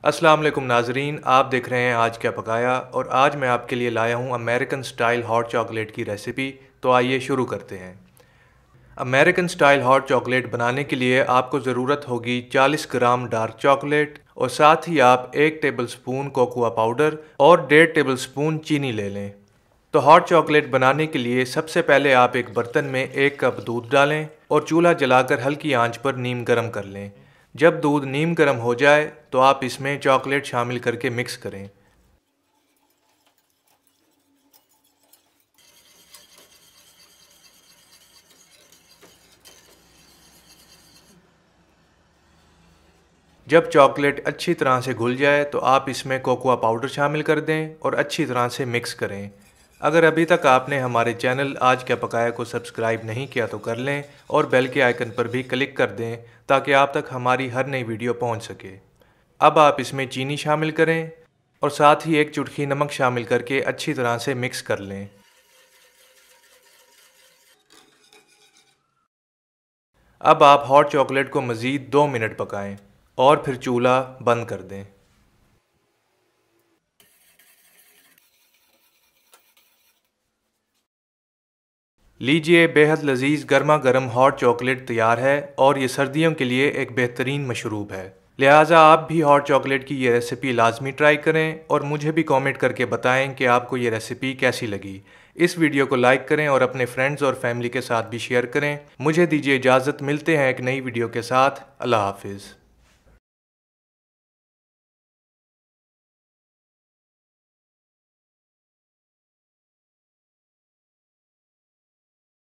अस्सलाम वालेकुम नाजरीन, आप देख रहे हैं आज क्या पकाया और आज मैं आपके लिए लाया हूँ अमेरिकन स्टाइल हॉट चॉकलेट की रेसिपी। तो आइए शुरू करते हैं। अमेरिकन स्टाइल हॉट चॉकलेट बनाने के लिए आपको ज़रूरत होगी 40 ग्राम डार्क चॉकलेट और साथ ही आप 1 टेबलस्पून कोकोआ पाउडर और 1.5 टेबलस्पून चीनी ले लें। तो हॉट चॉकलेट बनाने के लिए सबसे पहले आप एक बर्तन में 1 कप दूध डालें और चूल्हा जलाकर हल्की आंच पर नीम गर्म कर लें। जब दूध नीम गर्म हो जाए तो आप इसमें चॉकलेट शामिल करके मिक्स करें। जब चॉकलेट अच्छी तरह से घुल जाए तो आप इसमें कोकोआ पाउडर शामिल कर दें और अच्छी तरह से मिक्स करें। अगर अभी तक आपने हमारे चैनल आज क्या पकाया को सब्सक्राइब नहीं किया तो कर लें और बेल के आइकन पर भी क्लिक कर दें ताकि आप तक हमारी हर नई वीडियो पहुंच सके। अब आप इसमें चीनी शामिल करें और साथ ही 1 चुटकी नमक शामिल करके अच्छी तरह से मिक्स कर लें। अब आप हॉट चॉकलेट को मज़ीद 2 मिनट पकाएं और फिर चूल्हा बंद कर दें। लीजिए, बेहद लजीज गर्मा गर्म हॉट चॉकलेट तैयार है और ये सर्दियों के लिए एक बेहतरीन मशरूब है। लिहाजा आप भी हॉट चॉकलेट की ये रेसिपी लाजमी ट्राई करें और मुझे भी कमेंट करके बताएं कि आपको ये रेसिपी कैसी लगी। इस वीडियो को लाइक करें और अपने फ्रेंड्स और फैमिली के साथ भी शेयर करें। मुझे दीजिए इजाज़त, मिलते हैं एक नई वीडियो के साथ। अल्लाह हाफिज़।